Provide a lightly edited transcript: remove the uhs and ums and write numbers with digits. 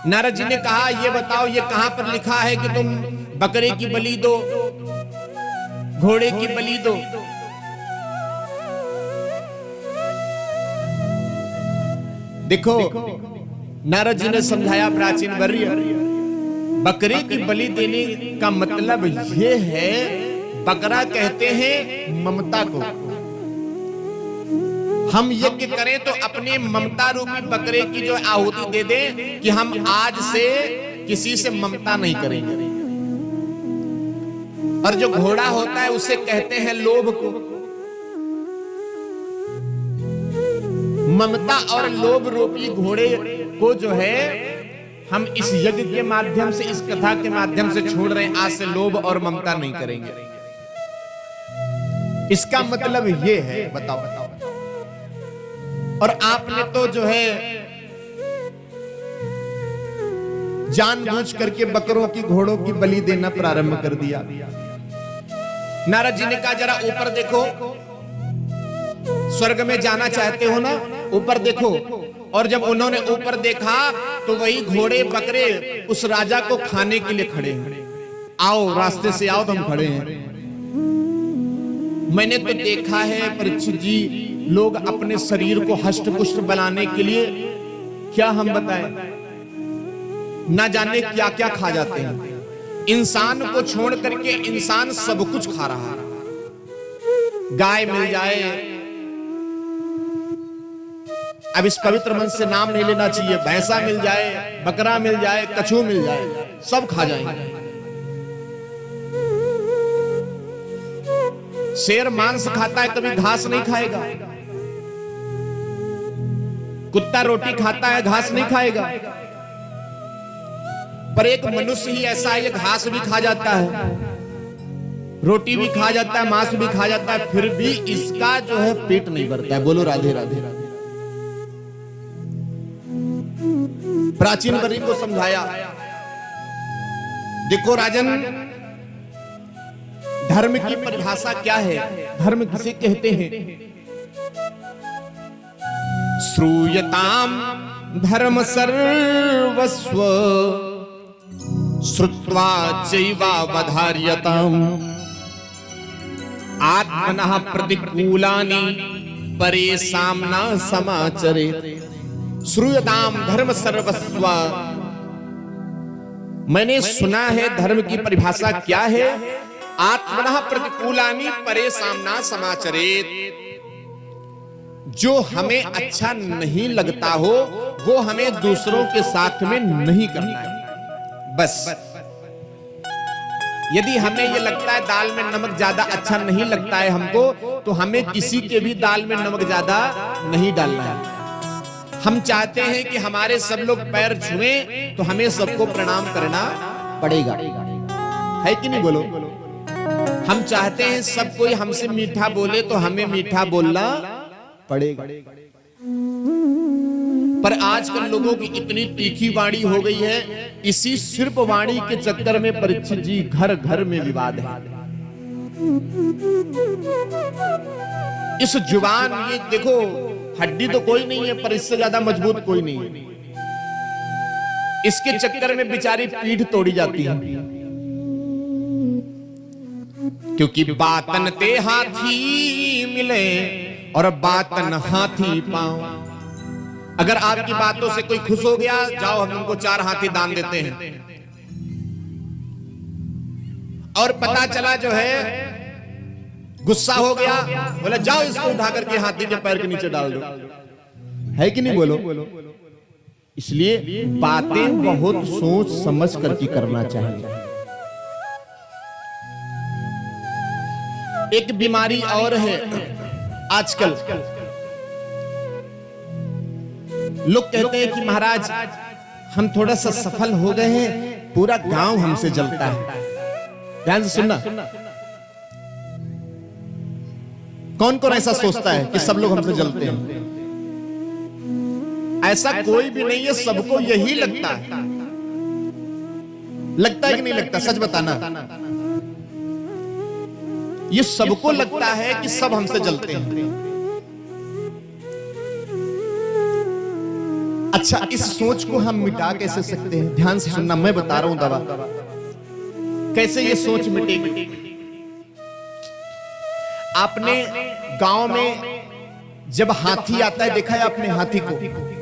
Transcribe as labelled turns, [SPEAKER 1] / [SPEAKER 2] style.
[SPEAKER 1] नारद जी ने कहा, ये बताओ ये कहां पर लिखा है कि तुम बकरे की बलि दो, घोड़े की बलि दो? देखो नारद जी ने समझाया, प्राचीन वर्य, बकरे की बलि देने का मतलब ये है, बकरा कहते हैं ममता को। हम यज्ञ करें तो अपने ममता रूपी बकरे की जो आहुति दे दें कि हम आज से किसी से ममता नहीं करेंगे। और जो घोड़ा होता है उसे कहते हैं लोभ को। ममता और लोभ रूपी घोड़े को जो है हम इस यज्ञ के माध्यम से, इस कथा के माध्यम से छोड़ रहे हैं। आज से लोभ और ममता नहीं करेंगे। इसका मतलब ये है, बताओ बताओ। और आपने तो जो है जानबूझ करके बकरों की, घोड़ों की बलि देना प्रारंभ कर दिया। नारद जी ने कहा, जरा ऊपर देखो, स्वर्ग में जाना चाहते हो ना, ऊपर देखो। और जब उन्होंने ऊपर देखा तो वही घोड़े बकरे उस राजा को खाने के लिए खड़े हैं। आओ, रास्ते से आओ, तो हम खड़े हैं। मैंने तो देखा है परीक्षित जी, लोग अपने शरीर को हष्ट पुष्ट बनाने के लिए, क्या हम बताएं, ना जाने क्या क्या खा जाते हैं। इंसान को छोड़ करके इंसान सब कुछ खा रहा है। गाय मिल जाए, अब इस पवित्र मन से नाम नहीं लेना चाहिए, भैंसा मिल जाए, बकरा मिल जाए, कछू मिल जाए, सब खा जाएंगे। शेर मांस खाता है, कभी घास नहीं खाएगा। कुत्ता रोटी खाता है, घास नहीं खाएगा। पर एक मनुष्य ही ऐसा है, ये घास भी खा जाता है, रोटी भी खा जाता है, मांस भी खा जाता है, फिर भी इसका जो है पेट नहीं भरता है। बोलो राधे राधे राधे। प्राचीन वर्य को समझाया, देखो राजन, धर्म की परिभाषा क्या है? धर्म किसे कहते हैं? श्रूयताम धर्म सर्वस्व श्रुत्वा चैवावधार्यताम आत्मनः प्रतिकूलानि परेषां न समाचरेत्। श्रूयताम धर्म सर्वस्व, मैंने सुना है धर्म की परिभाषा क्या है? आत्मनः प्रतिकूलानि परेषां न समाचरेत्। जो हमें अच्छा नहीं लगता हो वो हमें दूसरों के साथ में नहीं करना है। बस यदि हमें ये लगता है दाल में नमक ज्यादा अच्छा नहीं लगता है हमको, तो हमें किसी के भी दाल में नमक ज्यादा नहीं डालना है। हम चाहते हैं कि हमारे सब लोग पैर छुएं तो हमें सबको प्रणाम करना पड़ेगा, है कि नहीं? बोलो। हम चाहते हैं सब कोई हमसे मीठा बोले तो हमें मीठा बोलना पड़ेगा। पर आजकल लोगों की इतनी तीखी वाणी हो गई है, इसी सिर्फ वाणी के चक्कर में परीक्षित जी घर घर में विवाद है। इस जुबान, ये देखो हड्डी तो कोई नहीं है पर इससे ज्यादा मजबूत कोई नहीं है। इसके चक्कर में बेचारी पीठ तोड़ी जाती है, क्योंकि बातन ते हाथी मिले और बातन हाथी पाओ। अगर आपकी बातों से कोई खुश हो गया, जाओ हम उनको 4 हाथी दान देते हैं। और पता चला जो है गुस्सा हो गया, बोला जाओ इसको उठा करके हाथी के पैर के नीचे डाल दो, है कि नहीं? बोलो। इसलिए बातें बहुत सोच समझ करके करना चाहिए। एक बीमारी और है आजकल, लोग कहते हैं कि महाराज हम थोड़ा सा सफल हो गए हैं, पूरा गांव हमसे जलता है। ध्यान से सुनना, कौन कौन ऐसा सोचता है कि सब लोग हमसे जलते हैं? ऐसा कोई भी नहीं है, सबको यही लगता है। लगता है कि नहीं लगता? सच बताना। ये सबको लगता है कि सब हमसे जलते हैं। अच्छा, इस सोच को हम मिटा कैसे सकते हैं? ध्यान से सुनना, मैं बता रहा हूं दवा कैसे ये सोच मिटेगी। आपने गांव में जब हाथी आता है देखा है आपने हाथी को?